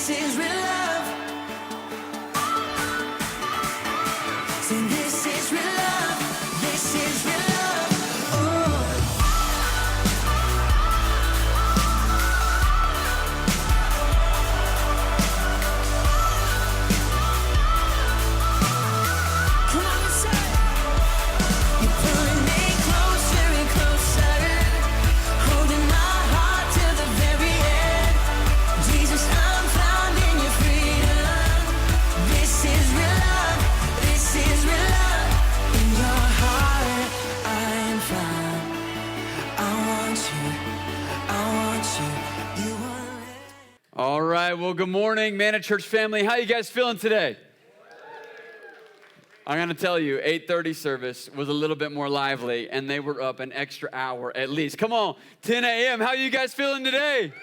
this is real love. Say this is real love. This is real love. Oh. Come on and say, you're pulling me closer and closer, holding my heart till the very end. Jesus, I'm found in your freedom. This is real love. This is real love. In your heart, I am found. I want you. I want you. You want it. All right, well, good morning, Manna Church family. How you guys feeling today? I'm going to tell you, 8:30 service was a little bit more lively, and they were up an extra hour at least. Come on, 10 a.m. How you guys feeling today?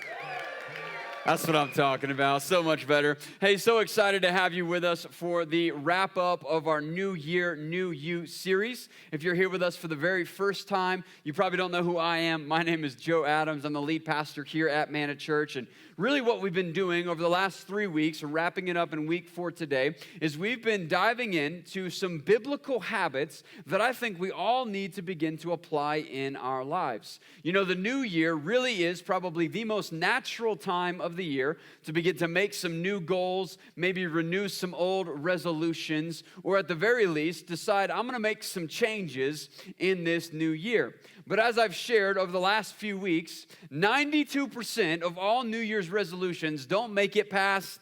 That's what I'm talking about. So much better. Hey, so excited to have you with us for the wrap up of our New Year, New You series. If you're here with us for the very first time, you probably don't know who I am. My name is Joe Adams. I'm the lead pastor here at Manna Church. And really what we've been doing over the last 3 weeks, and wrapping it up in week 4 today, is we've been diving into some biblical habits that I think we all need to begin to apply in our lives. You know, the new year really is probably the most natural time of the year to begin to make some new goals, maybe renew some old resolutions, or at the very least, decide I'm going to make some changes in this new year. But as I've shared over the last few weeks, 92% of all New Year's resolutions don't make it past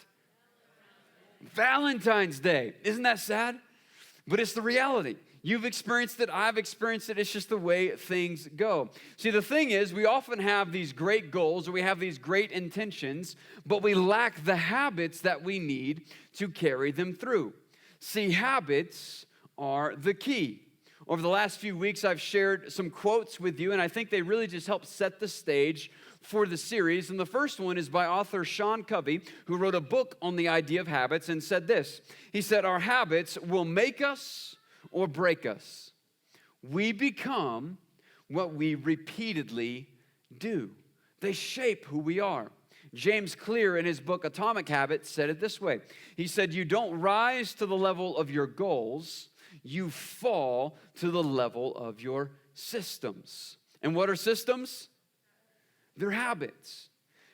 Valentine's Day. Isn't that sad? But it's the reality. You've experienced it, I've experienced it, it's just the way things go. See, the thing is, we often have these great goals, or we have these great intentions, but we lack the habits that we need to carry them through. See, habits are the key. Over the last few weeks, I've shared some quotes with you, and I think they really just help set the stage for the series. And the first one is by author Sean Covey, who wrote a book on the idea of habits and said this. He said, our habits will make us or break us. We become what we repeatedly do. They shape who we are. James Clear, in his book Atomic Habits, said it this way. He said, you don't rise to the level of your goals, you fall to the level of your systems. And what are systems? They're habits.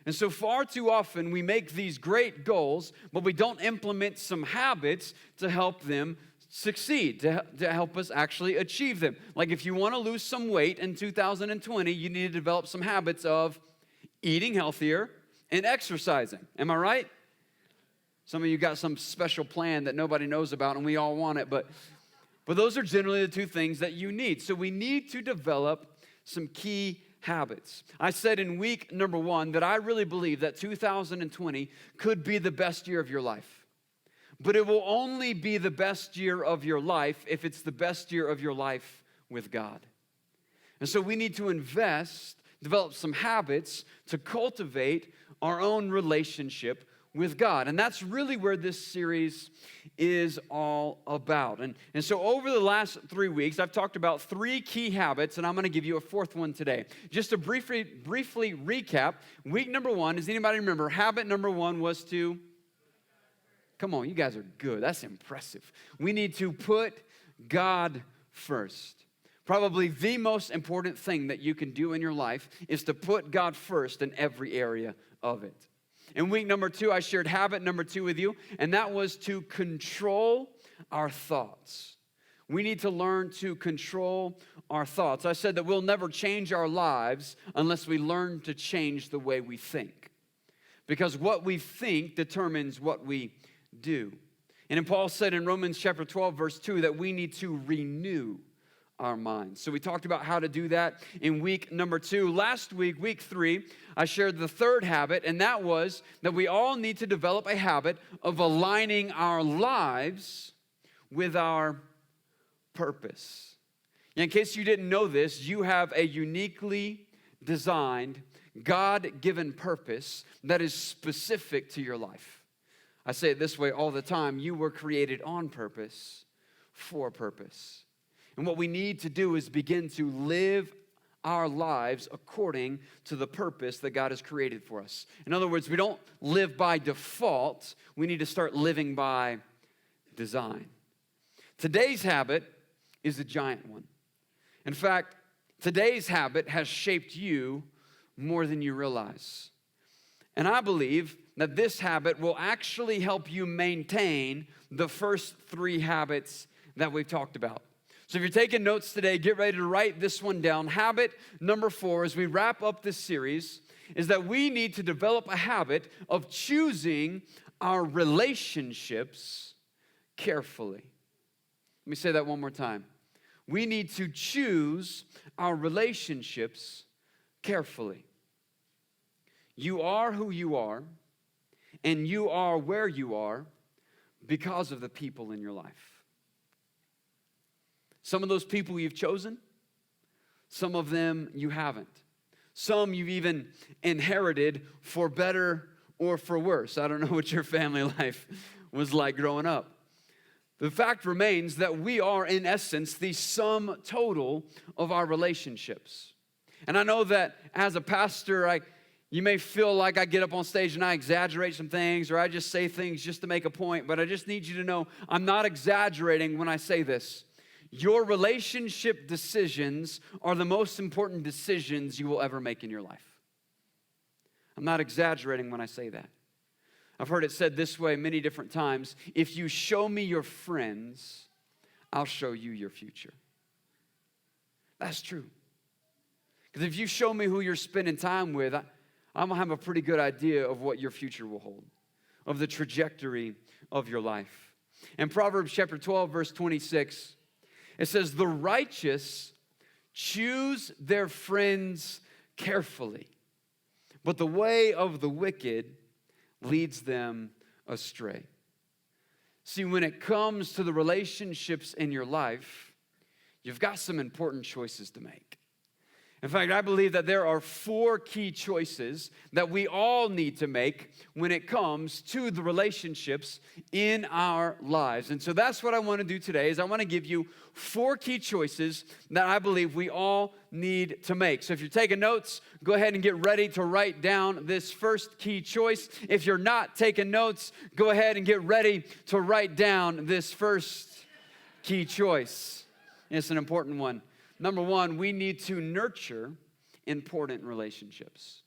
And so far too often we make these great goals, but we don't implement some habits to help them succeed, to help us actually achieve them. Like if you want to lose some weight in 2020, you need to develop some habits of eating healthier and exercising. Am I right? Some of you got some special plan that nobody knows about and we all want it, but those are generally the two things that you need. So we need to develop some key habits. I said in week number 1 that I really believe that 2020 could be the best year of your life. But it will only be the best year of your life if it's the best year of your life with God. And so we need to invest, develop some habits to cultivate our own relationship with God. And that's really where this series is all about. And so over the last 3 weeks, I've talked about 3 key habits, and I'm going to give you a 4th one today. Just to briefly recap, week number 1, does anybody remember? Habit number 1 was to, come on, you guys are good. That's impressive. We need to put God first. Probably the most important thing that you can do in your life is to put God first in every area of it. In week number 2, I shared habit number 2 with you, and that was to control our thoughts. We need to learn to control our thoughts. I said that we'll never change our lives unless we learn to change the way we think. Because what we think determines what we do. And then Paul said in Romans chapter 12, verse 2, that we need to renew our minds. So we talked about how to do that in week number 2. Last week, week 3, I shared the 3rd habit, and that was that we all need to develop a habit of aligning our lives with our purpose. In case you didn't know this, you have a uniquely designed, God-given purpose that is specific to your life. I say it this way all the time. You were created on purpose, for purpose. And what we need to do is begin to live our lives according to the purpose that God has created for us. In other words, we don't live by default. We need to start living by design. Today's habit is a giant one. In fact, today's habit has shaped you more than you realize. And I believe that this habit will actually help you maintain the first 3 habits that we've talked about. So if you're taking notes today, get ready to write this one down. Habit number 4, as we wrap up this series, is that we need to develop a habit of choosing our relationships carefully. Let me say that one more time. We need to choose our relationships carefully. You are who you are, and you are where you are because of the people in your life. Some of those people you've chosen, some of them you haven't. Some you've even inherited for better or for worse. I don't know what your family life was like growing up. The fact remains that we are, in essence, the sum total of our relationships. And I know that as a pastor, you may feel like I get up on stage and I exaggerate some things, or I just say things just to make a point, but I just need you to know I'm not exaggerating when I say this. Your relationship decisions are the most important decisions you will ever make in your life. I'm not exaggerating when I say that. I've heard it said this way many different times. If you show me your friends, I'll show you your future. That's true. Because if you show me who you're spending time with, I'm going to have a pretty good idea of what your future will hold, of the trajectory of your life. In Proverbs chapter 12, verse 26, it says, the righteous choose their friends carefully, but the way of the wicked leads them astray. See, when it comes to the relationships in your life, you've got some important choices to make. In fact, I believe that there are 4 key choices that we all need to make when it comes to the relationships in our lives. And so that's what I want to do today is I want to give you 4 key choices that I believe we all need to make. So if you're taking notes, go ahead and get ready to write down this first key choice. If you're not taking notes, go ahead and get ready to write down this first key choice. It's an important one. Number 1, we need to nurture important relationships.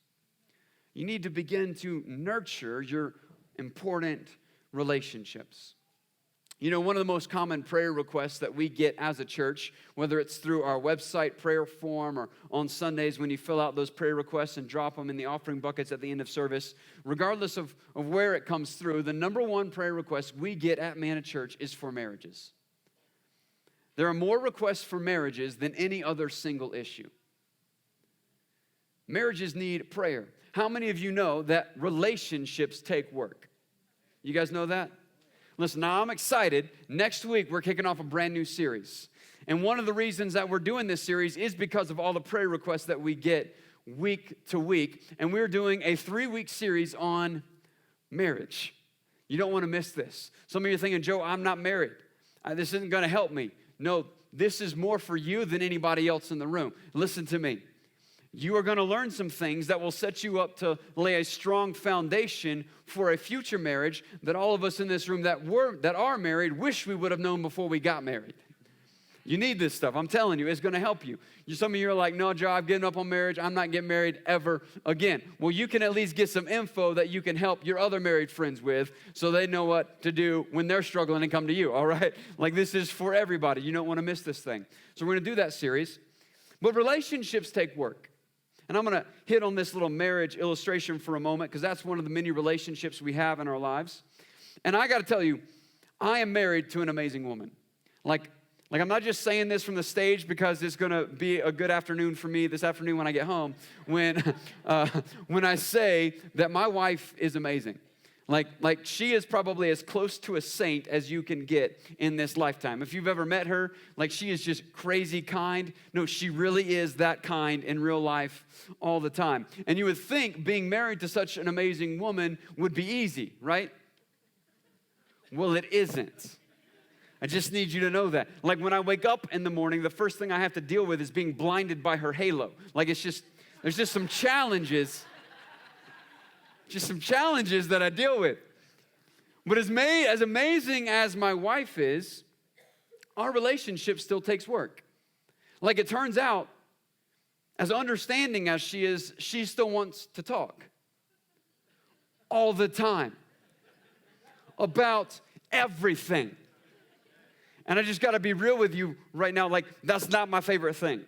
You need to begin to nurture your important relationships. You know, one of the most common prayer requests that we get as a church, whether it's through our website prayer form or on Sundays when you fill out those prayer requests and drop them in the offering buckets at the end of service, regardless of where it comes through, the number 1 prayer request we get at Manna Church is for marriages. There are more requests for marriages than any other single issue. Marriages need prayer. How many of you know that relationships take work? You guys know that? Listen, now I'm excited. Next week, we're kicking off a brand new series. And one of the reasons that we're doing this series is because of all the prayer requests that we get week to week. And we're doing a 3-week series on marriage. You don't want to miss this. Some of you are thinking, Joe, I'm not married. This isn't going to help me. No, this is more for you than anybody else in the room. Listen to me. You are going to learn some things that will set you up to lay a strong foundation for a future marriage that all of us in this room that are married wish we would have known before we got married. You need this stuff. I'm telling you, it's going to help you. Some of you are like, no, Joe, I've given up on marriage. I'm not getting married ever again. Well, you can at least get some info that you can help your other married friends with so they know what to do when they're struggling and come to you, all right? Like this is for everybody. You don't want to miss this thing. So we're going to do that series. But relationships take work. And I'm going to hit on this little marriage illustration for a moment because that's one of the many relationships we have in our lives. And I got to tell you, I am married to an amazing woman. Like I'm not just saying this from the stage because it's going to be a good afternoon for me this afternoon when I get home. When I say that my wife is amazing. Like she is probably as close to a saint as you can get in this lifetime. If you've ever met her, like she is just crazy kind. No, she really is that kind in real life all the time. And you would think being married to such an amazing woman would be easy, right? Well, it isn't. I just need you to know that. Like when I wake up in the morning, the first thing I have to deal with is being blinded by her halo. Like there's just some challenges, that I deal with. But as amazing as my wife is, our relationship still takes work. Like it turns out, as understanding as she is, she still wants to talk all the time about everything. And I just got to be real with you right now. Like, that's not my favorite thing.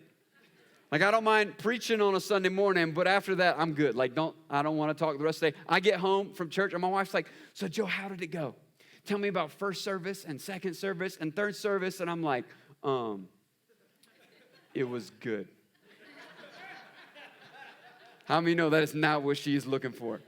Like, I don't mind preaching on a Sunday morning, but after that, I'm good. Like, I don't want to talk the rest of the day. I get home from church, and my wife's like, so, Joe, how did it go? Tell me about first service and second service and third service. And I'm like, it was good. How many know that is not what she's looking for?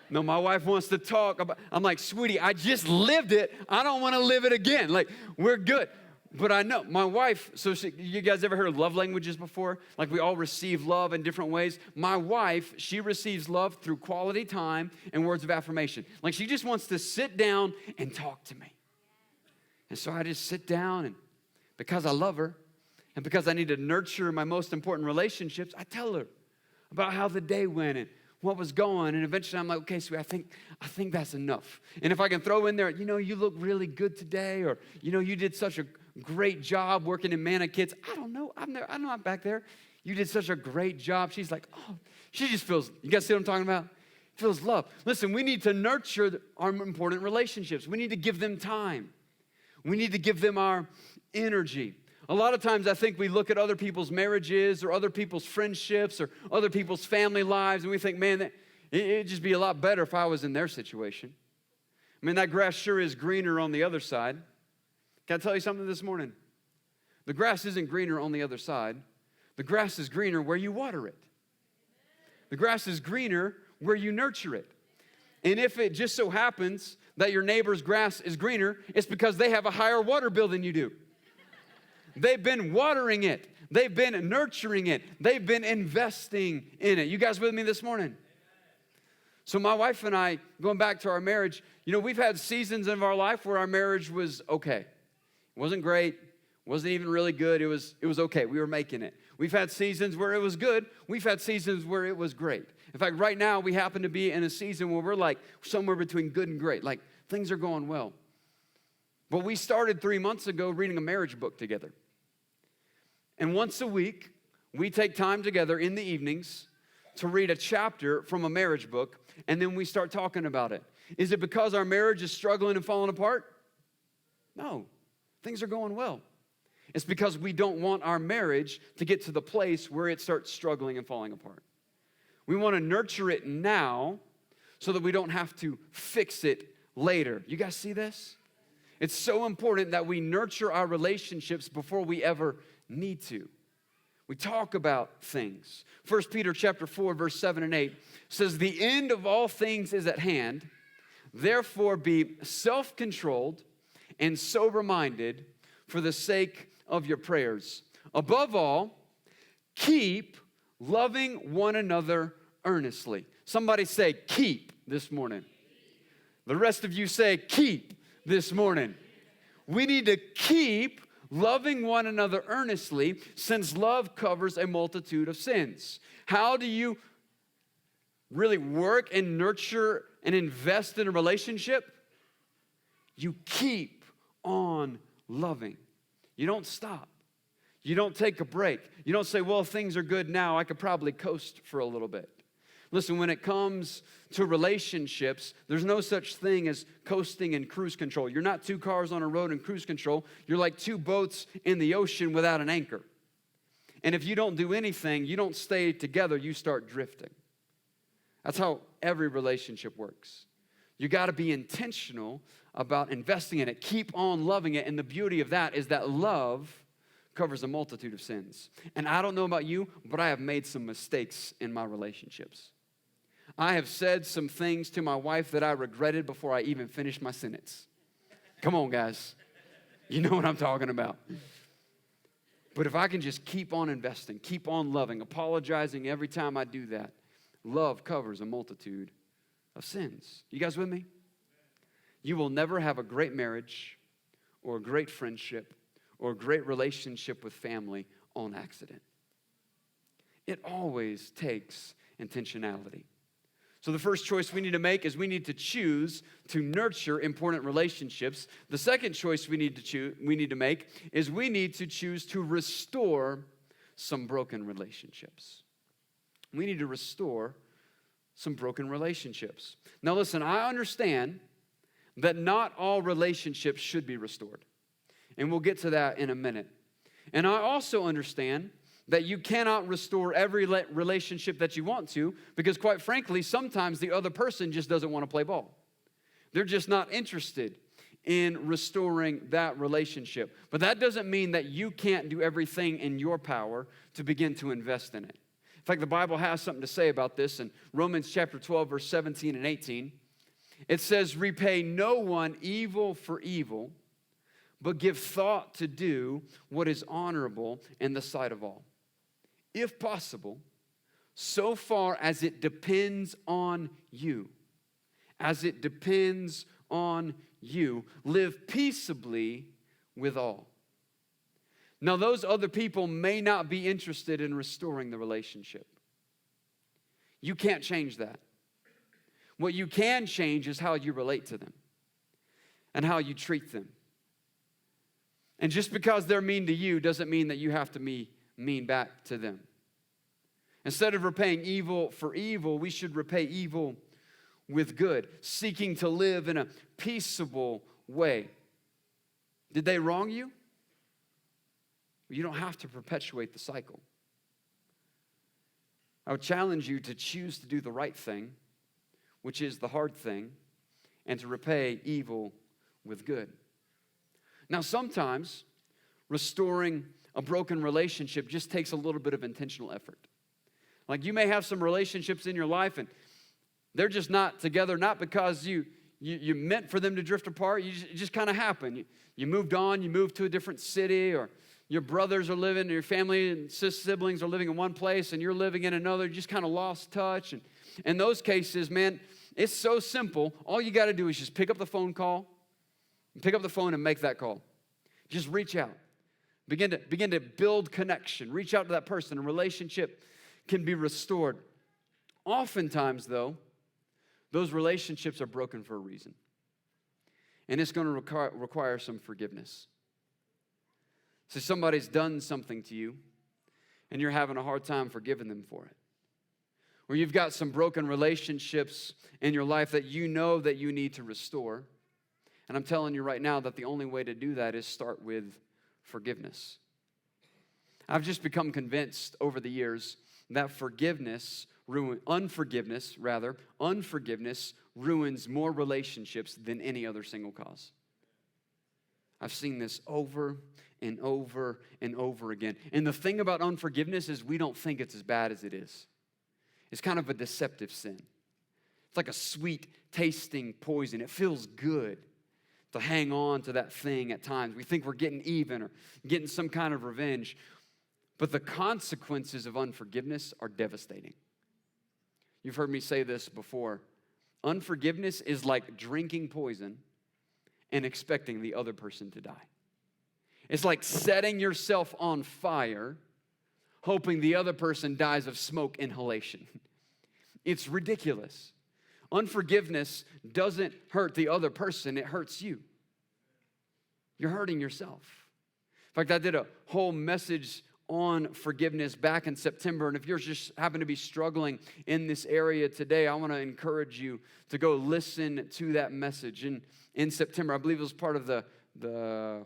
No, my wife wants to talk about, I'm like, sweetie, I just lived it. I don't want to live it again. Like, we're good. But I know my wife, you guys ever heard of love languages before? Like we all receive love in different ways. My wife, she receives love through quality time and words of affirmation. Like she just wants to sit down and talk to me. And so I just sit down, and because I love her and because I need to nurture my most important relationships, I tell her about how the day went and what was going, and eventually I'm like, okay, sweet, I think that's enough. And if I can throw in there, you look really good today, or you did such a great job working in Manna Kids. I don't know, I'm not back there. You did such a great job. She's like, oh, she just feels. You guys see what I'm talking about? Feels love. Listen, we need to nurture our important relationships. We need to give them time. We need to give them our energy. A lot of times I think we look at other people's marriages or other people's friendships or other people's family lives, and we think, man, it'd just be a lot better if I was in their situation. I mean, that grass sure is greener on the other side. Can I tell you something this morning? The grass isn't greener on the other side. The grass is greener where you water it. The grass is greener where you nurture it. And if it just so happens that your neighbor's grass is greener, it's because they have a higher water bill than you do. They've been watering it. They've been nurturing it. They've been investing in it. You guys with me this morning? So my wife and I, going back to our marriage, we've had seasons of our life where our marriage was okay. It wasn't great. Wasn't even really good. It was okay. We were making it. We've had seasons where it was good. We've had seasons where it was great. In fact, right now we happen to be in a season where we're like somewhere between good and great. Like things are going well. But we started 3 months ago reading a marriage book together. And once a week, we take time together in the evenings to read a chapter from a marriage book, and then we start talking about it. Is it because our marriage is struggling and falling apart? No, things are going well. It's because we don't want our marriage to get to the place where it starts struggling and falling apart. We want to nurture it now so that we don't have to fix it later. You guys see this? It's so important that we nurture our relationships before we ever need to. We talk about things. 1 Peter chapter 4, verse 7 and 8 says, the end of all things is at hand. Therefore be self-controlled and sober-minded for the sake of your prayers. Above all, keep loving one another earnestly. Somebody say keep this morning. The rest of you say keep this morning. We need to keep loving one another earnestly, since love covers a multitude of sins. How do you really work and nurture and invest in a relationship? You keep on loving. You don't stop. You don't take a break. You don't say, well, things are good now. I could probably coast for a little bit. Listen, when it comes to relationships, there's no such thing as coasting and cruise control. You're not two cars on a road in cruise control. You're like two boats in the ocean without an anchor. And if you don't do anything, you don't stay together, you start drifting. That's how every relationship works. You got to be intentional about investing in it. Keep on loving it. And the beauty of that is that love covers a multitude of sins. And I don't know about you, but I have made some mistakes in my relationships. I have said some things to my wife that I regretted before I even finished my sentence. Come on, guys. You know what I'm talking about. But if I can just keep on investing, keep on loving, apologizing every time I do that, love covers a multitude of sins. You guys with me? You will never have a great marriage or a great friendship or a great relationship with family on accident. It always takes intentionality. So the first choice we need to make is we need to choose to nurture important relationships. The second choice we need to make is we need to choose to restore some broken relationships. We need to restore some broken relationships. Now listen, I understand that not all relationships should be restored. And we'll get to that in a minute. And I also understand that you cannot restore every relationship that you want to, because quite frankly, sometimes the other person just doesn't want to play ball. They're just not interested in restoring that relationship. But that doesn't mean that you can't do everything in your power to begin to invest in it. In fact, the Bible has something to say about this in Romans chapter 12, verse 17 and 18. It says, repay no one evil for evil, but give thought to do what is honorable in the sight of all. If possible, so far as it depends on you, live peaceably with all. Now, those other people may not be interested in restoring the relationship. You can't change that. What you can change is how you relate to them and how you treat them. And just because they're mean to you doesn't mean that you have to be mean back to them. Instead of repaying evil for evil, we should repay evil with good, seeking to live in a peaceable way. Did they wrong you? You don't have to perpetuate the cycle. I would challenge you to choose to do the right thing, which is the hard thing, and to repay evil with good. Now, sometimes restoring a broken relationship just takes a little bit of intentional effort. Like you may have some relationships in your life and they're just not together, not because you meant for them to drift apart. It just kind of happened. You moved on, you moved to a different city, or your brothers are living, your family and siblings are living in one place and you're living in another. You just kind of lost touch. And in those cases, man, it's so simple. All you got to do is just pick up the phone and make that call. Just reach out. Begin to build connection. Reach out to that person. A relationship can be restored. Oftentimes, though, those relationships are broken for a reason. And it's going to require some forgiveness. So somebody's done something to you, and you're having a hard time forgiving them for it. Or you've got some broken relationships in your life that you know that you need to restore. And I'm telling you right now that the only way to do that is start with forgiveness. I've just become convinced over the years that unforgiveness ruins more relationships than any other single cause. I've seen this over and over and over again. And the thing about unforgiveness is we don't think it's as bad as it is. It's kind of a deceptive sin. It's like a sweet tasting poison. It feels good to hang on to that thing at times. We think we're getting even or getting some kind of revenge. But the consequences of unforgiveness are devastating. You've heard me say this before. Unforgiveness is like drinking poison and expecting the other person to die. It's like setting yourself on fire, hoping the other person dies of smoke inhalation. It's ridiculous. Unforgiveness doesn't hurt the other person, it hurts you. You're hurting yourself. In fact, I did a whole message on forgiveness back in September, and if you're just happen to be struggling in this area today, I want to encourage you to go listen to that message. In September, I believe it was part of the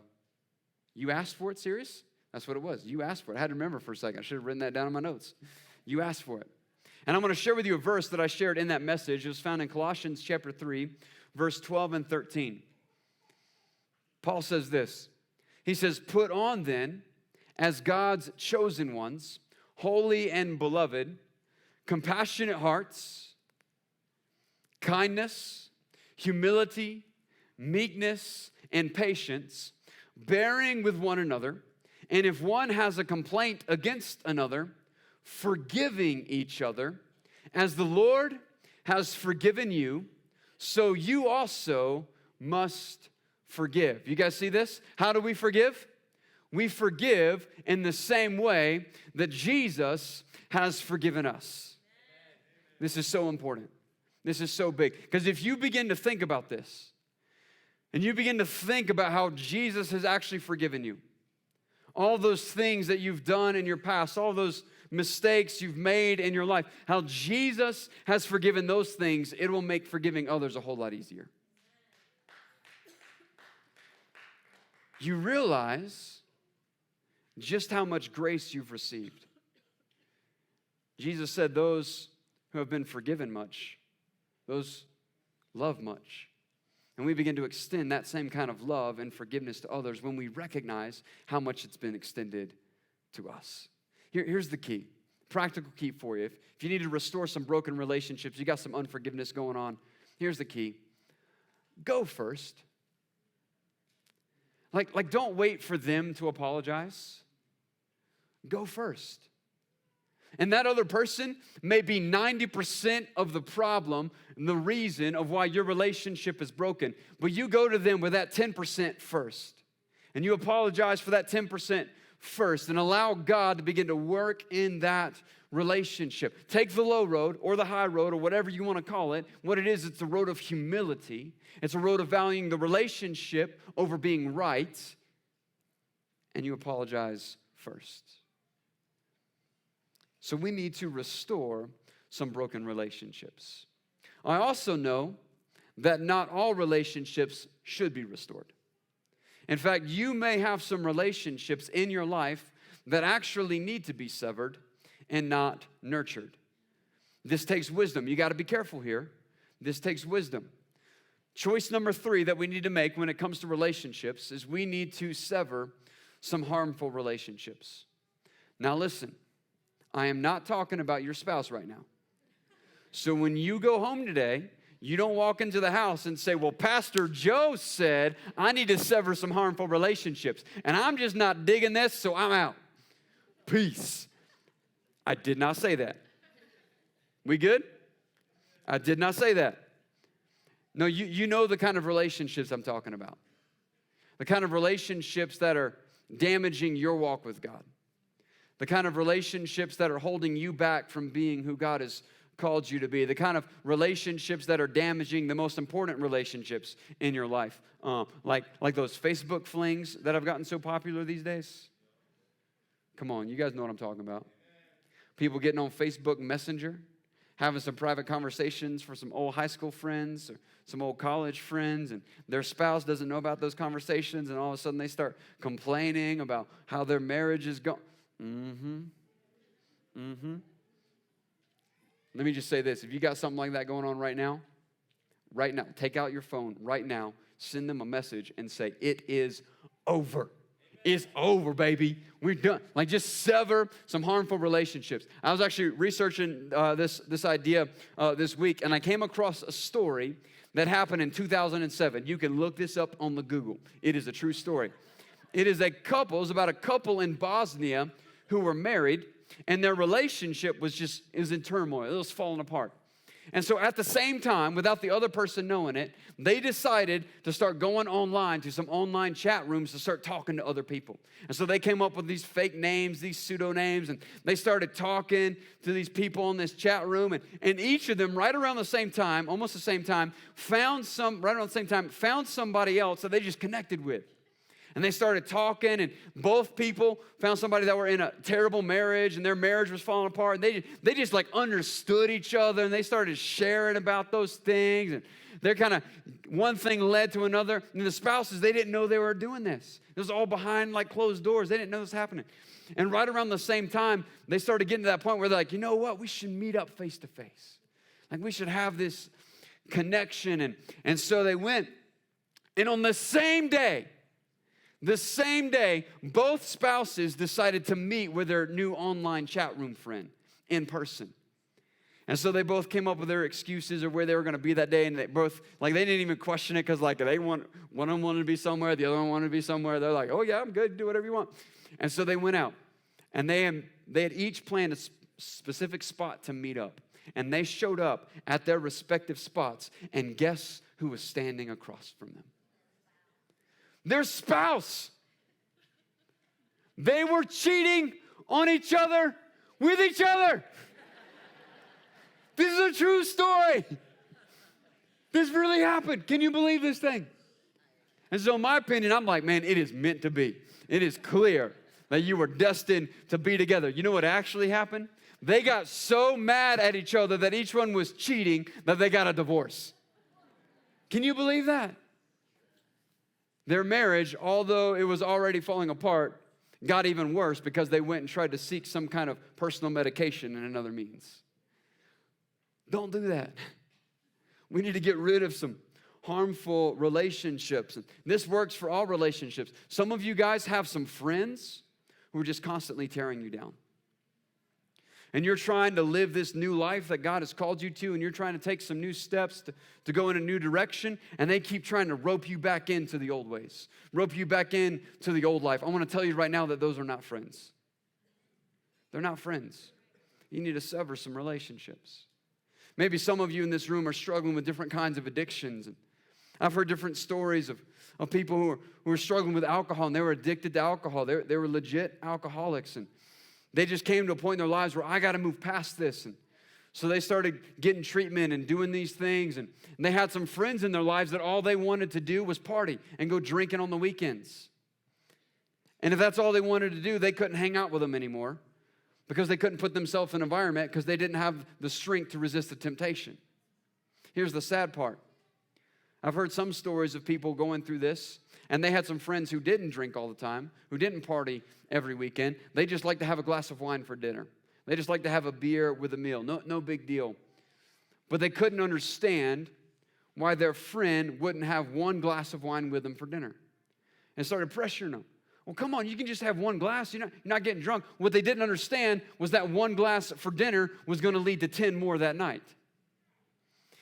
You Asked For It series. That's what it was. You asked for it. I had to remember for a second. I should have written that down in my notes. You asked for it. And I'm going to share with you a verse that I shared in that message. It was found in Colossians chapter 3, verse 12 and 13. Paul says this. He says, "Put on then, as God's chosen ones, holy and beloved, compassionate hearts, kindness, humility, meekness, and patience, bearing with one another, and if one has a complaint against another, forgiving each other, as the Lord has forgiven you, so you also must forgive. You guys see this? How do we forgive? We forgive in the same way that Jesus has forgiven us. This is so important. This is so big. Because if you begin to think about this, and you begin to think about how Jesus has actually forgiven you, all those things that you've done in your past, all those mistakes you've made in your life, how Jesus has forgiven those things, it will make forgiving others a whole lot easier. You realize just how much grace you've received. Jesus said, those who have been forgiven much, those love much. And we begin to extend that same kind of love and forgiveness to others when we recognize how much it's been extended to us. Here's the key, practical key for you. If you need to restore some broken relationships, you got some unforgiveness going on, here's the key. Go first. Like don't wait for them to apologize. Go first. And that other person may be 90% of the problem and the reason of why your relationship is broken. But you go to them with that 10% first. And you apologize for that 10% first and allow God to begin to work in that relationship. Take the low road or the high road or whatever you want to call it. What it is, it's a road of humility. It's a road of valuing the relationship over being right. And you apologize first. So we need to restore some broken relationships. I also know that not all relationships should be restored. In fact, you may have some relationships in your life that actually need to be severed and not nurtured. This takes wisdom. You got to be careful here. This takes wisdom. Choice number 3 that we need to make when it comes to relationships is we need to sever some harmful relationships. Now listen. I am not talking about your spouse right now. So when you go home today, you don't walk into the house and say, well, Pastor Joe said I need to sever some harmful relationships. And I'm just not digging this, so I'm out. Peace. I did not say that. We good? I did not say that. No, you know the kind of relationships I'm talking about. The kind of relationships that are damaging your walk with God. The kind of relationships that are holding you back from being who God has called you to be. The kind of relationships that are damaging the most important relationships in your life. Like those Facebook flings that have gotten so popular these days. Come on, you guys know what I'm talking about. People getting on Facebook Messenger, having some private conversations for some old high school friends or some old college friends, and their spouse doesn't know about those conversations, and all of a sudden they start complaining about how their marriage is going. Let me just say this. If you got something like that going on right now, take out your phone right now, send them a message and say, it is over. It's over, baby. We're done. Like, just sever some harmful relationships. I was actually researching this idea this week, and I came across a story that happened in 2007. You can look this up on the Google. It is a true story. It is about a couple in Bosnia who were married, and their relationship was in turmoil. It was falling apart. And so at the same time, without the other person knowing it, they decided to start going online to some online chat rooms to start talking to other people. And so they came up with these fake names, these pseudo names, and they started talking to these people in this chat room. And each of them, right around the same time, almost the same time, found somebody else that they just connected with. And they started talking, and both people found somebody that were in a terrible marriage, and their marriage was falling apart. And they just like understood each other, and they started sharing about those things. And they're kind of, one thing led to another. And the spouses, they didn't know they were doing this. It was all behind like closed doors. They didn't know this was happening. And right around the same time, they started getting to that point where they're like, you know what? We should meet up face to face. Like, we should have this connection. And so they went. And on the same day, both spouses decided to meet with their new online chat room friend in person. And so they both came up with their excuses of where they were going to be that day, and they both, like, they didn't even question it because, like, one of them wanted to be somewhere, the other one wanted to be somewhere. They're like, oh, yeah, I'm good, do whatever you want. And so they went out, and they had each planned a specific spot to meet up. And they showed up at their respective spots, and guess who was standing across from them? their spouse. They were cheating on each other with each other. This is a true story. This really happened. Can you believe this thing? And so in my opinion, I'm like, man, it is meant to be. It is clear that you were destined to be together. You know what actually happened? They got so mad at each other that each one was cheating that they got a divorce. Can you believe that? Their marriage, although it was already falling apart, got even worse because they went and tried to seek some kind of personal medication in another means. Don't do that. We need to get rid of some harmful relationships. And this works for all relationships. Some of you guys have some friends who are just constantly tearing you down. And you're trying to live this new life that God has called you to, and you're trying to take some new steps to go in a new direction, and they keep trying to rope you back into the old ways, rope you back into the old life. I want to tell you right now that those are not friends. They're not friends. You need to sever some relationships. Maybe some of you in this room are struggling with different kinds of addictions. And I've heard different stories of people who are struggling with alcohol, and they were addicted to alcohol. They were legit alcoholics, and they just came to a point in their lives where I got to move past this. And so they started getting treatment and doing these things. And they had some friends in their lives that all they wanted to do was party and go drinking on the weekends. And if that's all they wanted to do, they couldn't hang out with them anymore because they couldn't put themselves in an environment because they didn't have the strength to resist the temptation. Here's the sad part. I've heard some stories of people going through this, and they had some friends who didn't drink all the time, who didn't party every weekend. They just like to have a glass of wine for dinner. They just like to have a beer with a meal. No big deal. But they couldn't understand why their friend wouldn't have one glass of wine with them for dinner. And started pressuring them. Well, come on, you can just have one glass. You're not getting drunk. What they didn't understand was that one glass for dinner was going to lead to 10 more that night.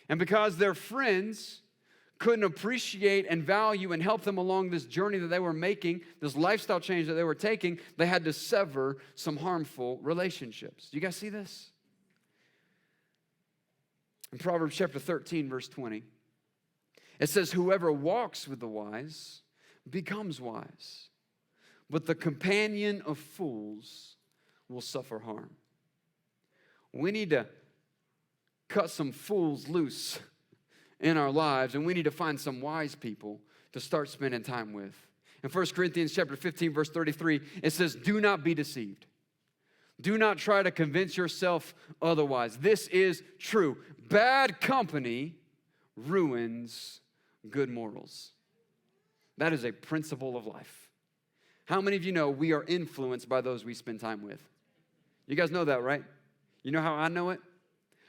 And because their friends couldn't appreciate and value and help them along this journey that they were making, this lifestyle change that they were taking, they had to sever some harmful relationships. Do you guys see this? In Proverbs chapter 13, verse 20, it says, whoever walks with the wise becomes wise, but the companion of fools will suffer harm. We need to cut some fools loose in our lives, and we need to find some wise people to start spending time with. In 1 Corinthians chapter 15, verse 33, it says, do not be deceived. Do not try to convince yourself otherwise. This is true. Bad company ruins good morals. That is a principle of life. How many of you know we are influenced by those we spend time with? You guys know that, right? You know how I know it?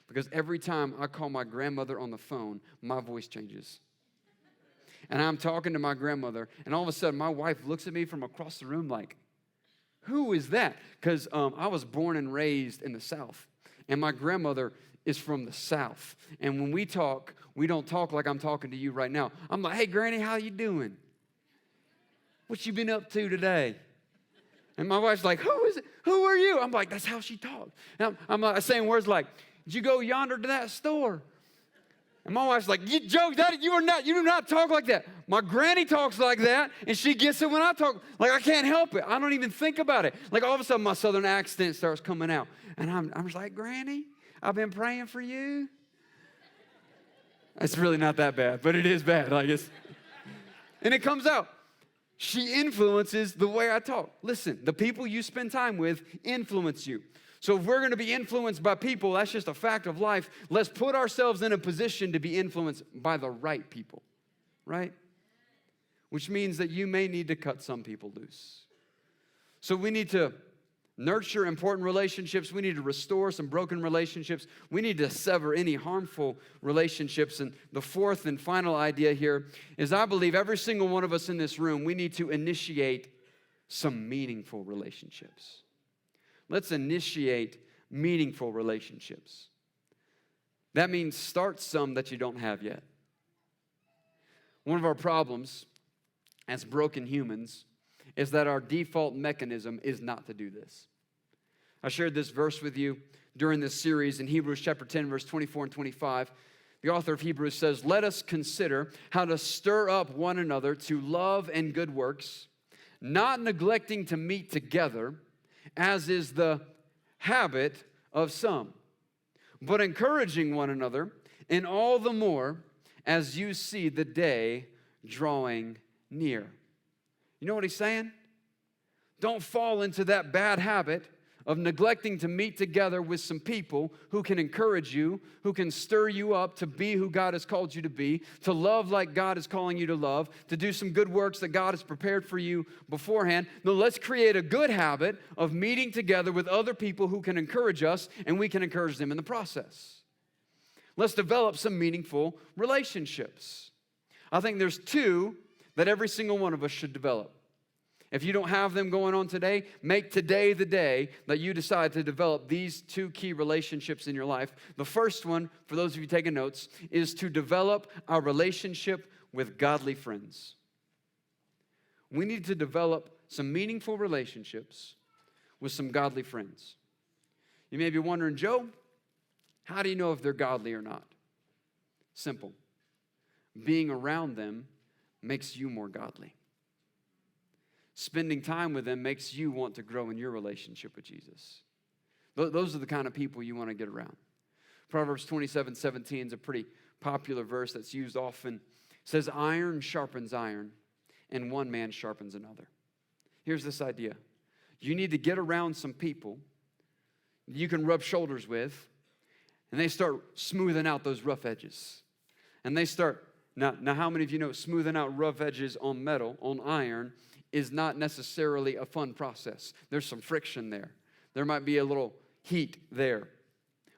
Because every time I call my grandmother on the phone, my voice changes. And I'm talking to my grandmother, and all of a sudden my wife looks at me from across the room like, who is that? Because I was born and raised in the South, and my grandmother is from the South. And when we talk, we don't talk like I'm talking to you right now. I'm like, hey, Granny, how you doing? What you been up to today? And my wife's like, who is it? Who are you? I'm like, that's how she talks. And I'm like saying words like, did you go yonder to that store? And my wife's like, you joke, Daddy, you do not talk like that. My granny talks like that, and she gets it when I talk. Like, I can't help it. I don't even think about it. Like, all of a sudden, my southern accent starts coming out. And I'm just like, Granny, I've been praying for you. It's really not that bad, but it is bad. And it comes out. She influences the way I talk. Listen, the people you spend time with influence you. So if we're going to be influenced by people, that's just a fact of life. Let's put ourselves in a position to be influenced by the right people, right? Which means that you may need to cut some people loose. So we need to nurture important relationships. We need to restore some broken relationships. We need to sever any harmful relationships. And the fourth and final idea here is I believe every single one of us in this room, we need to initiate some meaningful relationships. Let's initiate meaningful relationships. That means start some that you don't have yet. One of our problems as broken humans is that our default mechanism is not to do this. I shared this verse with you during this series in Hebrews chapter 10, verse 24 and 25. The author of Hebrews says, let us consider how to stir up one another to love and good works, not neglecting to meet together, as is the habit of some, but encouraging one another, and all the more as you see the day drawing near. You know what he's saying? Don't fall into that bad habit of neglecting to meet together with some people who can encourage you, who can stir you up to be who God has called you to be, to love like God is calling you to love, to do some good works that God has prepared for you beforehand. No, let's create a good habit of meeting together with other people who can encourage us, and we can encourage them in the process. Let's develop some meaningful relationships. I think there's two that every single one of us should develop. If you don't have them going on today, make today the day that you decide to develop these two key relationships in your life. The first one, for those of you taking notes, is to develop our relationship with godly friends. We need to develop some meaningful relationships with some godly friends. You may be wondering, Joe, how do you know if they're godly or not? Simple. Being around them makes you more godly. Spending time with them makes you want to grow in your relationship with Jesus. Those are the kind of people you want to get around. Proverbs 27:17 is a pretty popular verse that's used often. It says, iron sharpens iron, and one man sharpens another. Here's this idea. You need to get around some people you can rub shoulders with, and they start smoothing out those rough edges. And they start, now how many of you know smoothing out rough edges on metal, on iron, is not necessarily a fun process. There's some friction there. There might be a little heat there.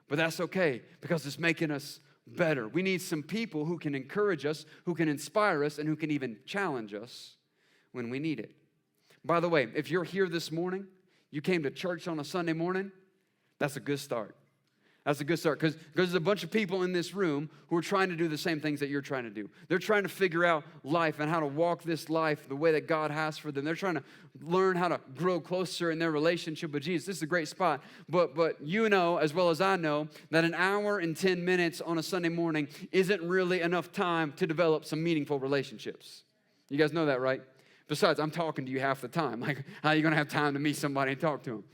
But that's okay because it's making us better. We need some people who can encourage us, who can inspire us, and who can even challenge us when we need it. By the way, if you're here this morning, you came to church on a Sunday morning, that's a good start. That's a good start because there's a bunch of people in this room who are trying to do the same things that you're trying to do. They're trying to figure out life and how to walk this life the way that God has for them. They're trying to learn how to grow closer in their relationship with Jesus. This is a great spot. But you know, as well as I know, that an hour and 10 minutes on a Sunday morning isn't really enough time to develop some meaningful relationships. You guys know that, right? Besides, I'm talking to you half the time. Like, how are you going to have time to meet somebody and talk to them?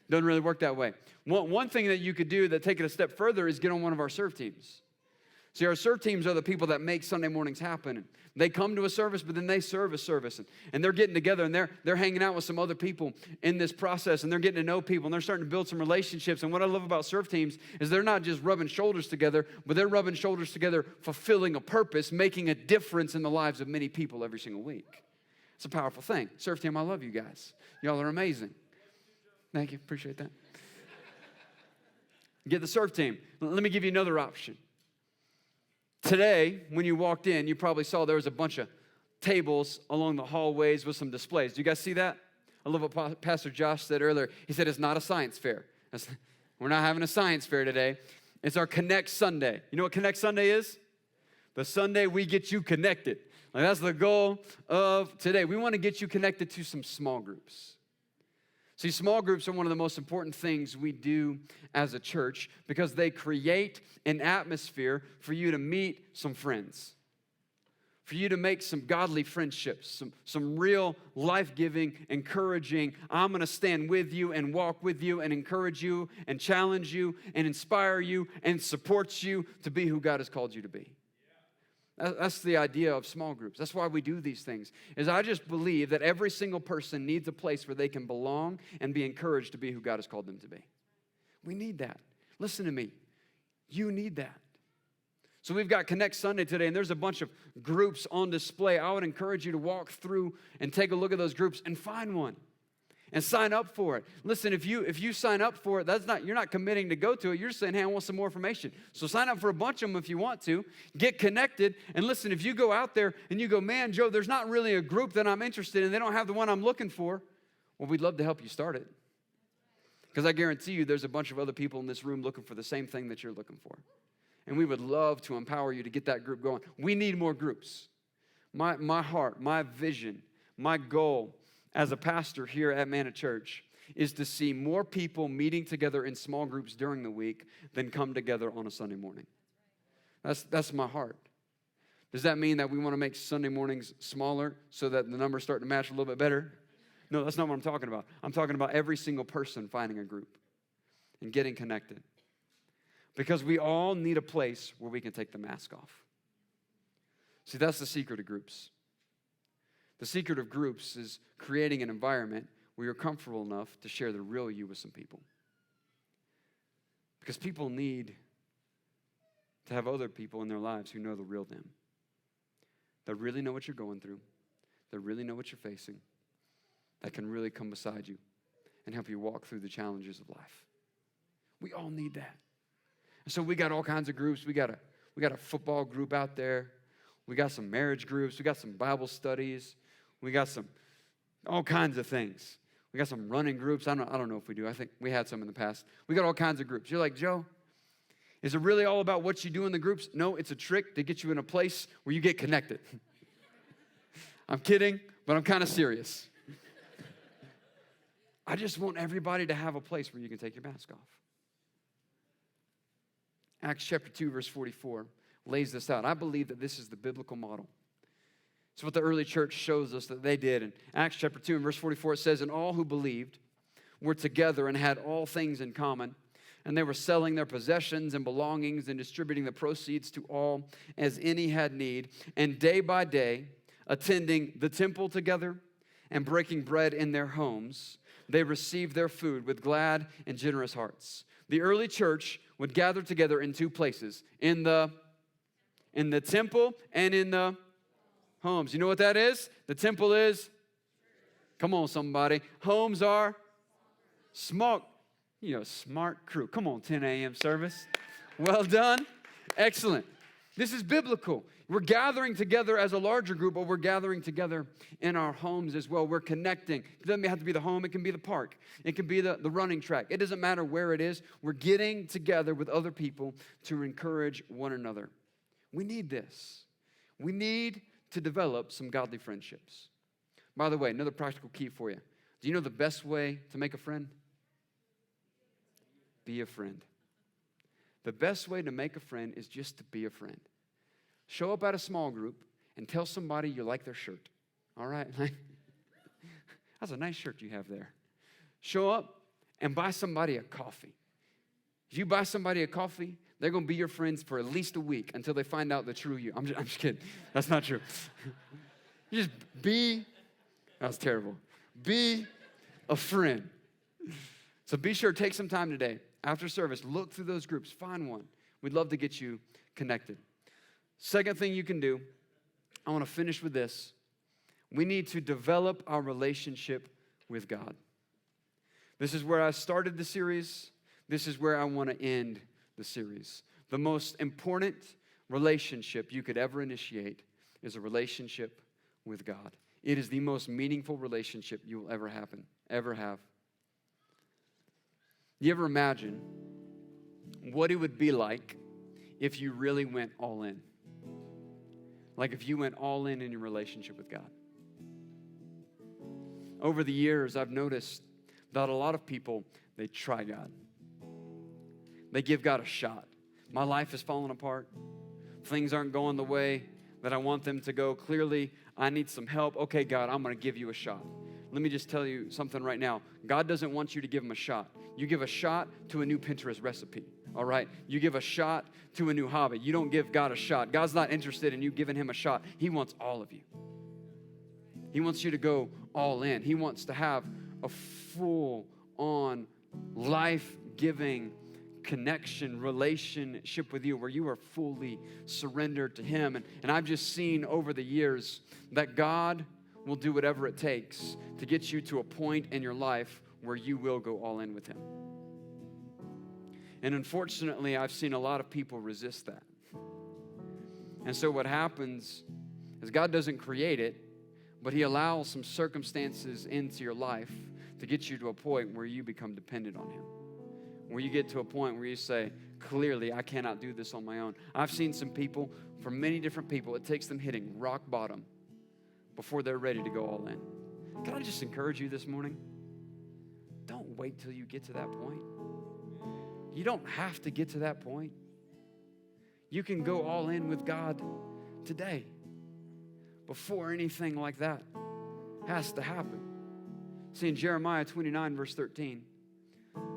Doesn't really work that way. One thing that you could do that take it a step further is get on one of our serve teams. See, our serve teams are the people that make Sunday mornings happen. They come to a service, but then they serve a service. And they're getting together, and they're hanging out with some other people in this process, and they're getting to know people, and they're starting to build some relationships. And what I love about serve teams is they're not just rubbing shoulders together, but they're rubbing shoulders together, fulfilling a purpose, making a difference in the lives of many people every single week. It's a powerful thing. Serve team, I love you guys. Y'all are amazing. Thank you. Appreciate that. Get the serve team. Let me give you another option. Today, when you walked in, you probably saw there was a bunch of tables along the hallways with some displays. Do you guys see that? I love what Pastor Josh said earlier. He said it's not a science fair. We're not having a science fair today. It's our Connect Sunday. You know what Connect Sunday is? The Sunday we get you connected. Like that's the goal of today. We want to get you connected to some small groups. See, small groups are one of the most important things we do as a church because they create an atmosphere for you to meet some friends, for you to make some godly friendships, some real life-giving, encouraging, I'm going to stand with you and walk with you and encourage you and challenge you and inspire you and support you to be who God has called you to be. That's the idea of small groups. That's why we do these things. Is I just believe that every single person needs a place where they can belong and be encouraged to be who God has called them to be. We need that. Listen to me. You need that. So we've got Connect Sunday today, and there's a bunch of groups on display. I would encourage you to walk through and take a look at those groups and find one. And sign up for it. Listen, if you sign up for it, you're not committing to go to it. You're just saying, hey, I want some more information. So sign up for a bunch of them if you want to. Get connected. And listen, if you go out there and you go, man, Joe, there's not really a group that I'm interested in. They don't have the one I'm looking for. Well, we'd love to help you start it. Because I guarantee you there's a bunch of other people in this room looking for the same thing that you're looking for. And we would love to empower you to get that group going. We need more groups. My heart, my vision, my goal as a pastor here at Manna Church is to see more people meeting together in small groups during the week than come together on a Sunday morning. That's my heart. Does that mean that we want to make Sunday mornings smaller so that the numbers start to match a little bit better? No, that's not what I'm talking about. I'm talking about every single person finding a group and getting connected. Because we all need a place where we can take the mask off. See, that's the secret of groups. The secret of groups is creating an environment where you're comfortable enough to share the real you with some people. Because people need to have other people in their lives who know the real them. That really know what you're going through. That really know what you're facing. That can really come beside you and help you walk through the challenges of life. We all need that. And so we got all kinds of groups. We got a football group out there. We got some marriage groups. We got some Bible studies. We got some all kinds of things. We got some running groups. I don't know if we do. I think we had some in the past. We got all kinds of groups. You're like, Joe, is it really all about what you do in the groups? No, it's a trick to get you in a place where you get connected. I'm kidding, but I'm kind of serious. I just want everybody to have a place where you can take your mask off. Acts chapter 2, verse 44 lays this out. I believe that this is the biblical model. It's what the early church shows us that they did. In Acts chapter 2 and verse 44, it says, and all who believed were together and had all things in common, and they were selling their possessions and belongings and distributing the proceeds to all as any had need, and day by day, attending the temple together and breaking bread in their homes, they received their food with glad and generous hearts. The early church would gather together in two places, in the temple and in the homes. You know what that is? The temple is, come on somebody, homes are smart, smart crew. Come on, 10 a.m. service. Well done. Excellent. This is biblical. We're gathering together as a larger group, but we're gathering together in our homes as well. We're connecting. It doesn't have to be the home. It can be the park. It can be the running track. It doesn't matter where it is. We're getting together with other people to encourage one another. We need this. We need to develop some godly friendships. By the way, another practical key for you. Do you know the best way to make a friend? Be a friend. The best way to make a friend is just to be a friend. Show up at a small group and tell somebody you like their shirt. All right? That's a nice shirt you have there. Show up and buy somebody a coffee. If you buy somebody a coffee, they're going to be your friends for at least a week until they find out the true you. I'm just kidding. That's not true. You just that was terrible. Be a friend. So be sure, take some time today. After service, look through those groups. Find one. We'd love to get you connected. Second thing you can do, I want to finish with this. We need to develop our relationship with God. This is where I started the series. This is where I want to end the series. The most important relationship you could ever initiate is a relationship with God. It is the most meaningful relationship you will ever have. You ever imagine what it would be like if you really went all in? Like if you went all in your relationship with God. Over the years, I've noticed that a lot of people, they try God. They give God a shot. My life is falling apart. Things aren't going the way that I want them to go. Clearly, I need some help. Okay, God, I'm going to give you a shot. Let me just tell you something right now. God doesn't want you to give him a shot. You give a shot to a new Pinterest recipe, all right? You give a shot to a new hobby. You don't give God a shot. God's not interested in you giving him a shot. He wants all of you. He wants you to go all in. He wants to have a full-on, life-giving connection, relationship with you where you are fully surrendered to him. And I've just seen over the years that God will do whatever it takes to get you to a point in your life where you will go all in with him. And unfortunately, I've seen a lot of people resist that. And so what happens is God doesn't create it, but he allows some circumstances into your life to get you to a point where you become dependent on him. Where you get to a point where you say, clearly, I cannot do this on my own. I've seen some people, for many different people, it takes them hitting rock bottom before they're ready to go all in. Can I just encourage you this morning? Don't wait till you get to that point. You don't have to get to that point. You can go all in with God today before anything like that has to happen. See, in Jeremiah 29, verse 13,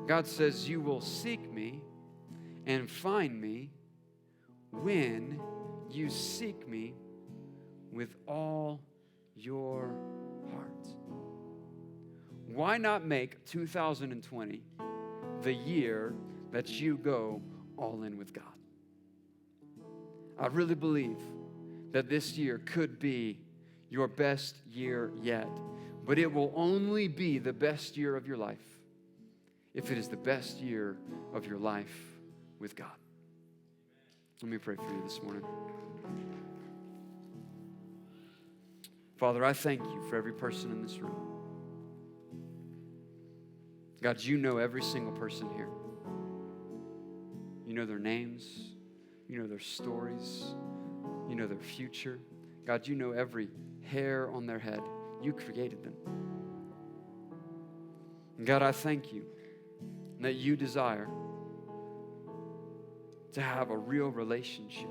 God says, you will seek me and find me when you seek me with all your heart. Why not make 2020 the year that you go all in with God? I really believe that this year could be your best year yet, but it will only be the best year of your life if it is the best year of your life with God. Let me pray for you this morning. Father, I thank you for every person in this room. God, you know every single person here. You know their names. You know their stories. You know their future. God, you know every hair on their head. You created them. And God, I thank you that you desire to have a real relationship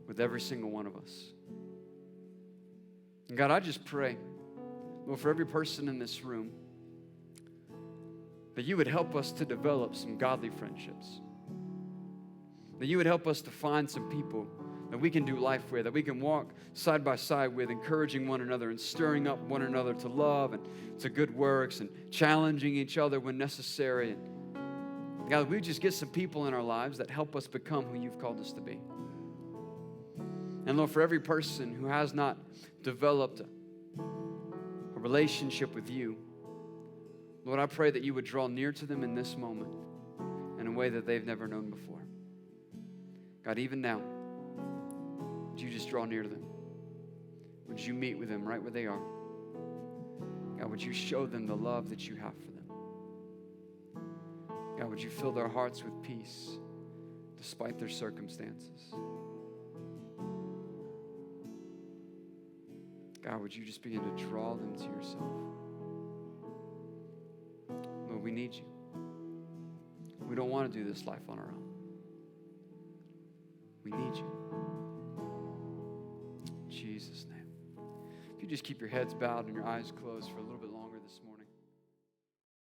with every single one of us. And God, I just pray, Lord, for every person in this room, that you would help us to develop some godly friendships. That you would help us to find some people that we can do life with, that we can walk side by side with, encouraging one another and stirring up one another to love and to good works and challenging each other when necessary. And God, we just get some people in our lives that help us become who you've called us to be. And Lord, for every person who has not developed a relationship with you, Lord, I pray that you would draw near to them in this moment in a way that they've never known before. God, even now, would you just draw near to them? Would you meet with them right where they are? God, would you show them the love that you have for them? God, would you fill their hearts with peace despite their circumstances? God, would you just begin to draw them to yourself? Lord, we need you. We don't want to do this life on our own. We need you. In Jesus' name. If you just keep your heads bowed and your eyes closed for a little bit longer.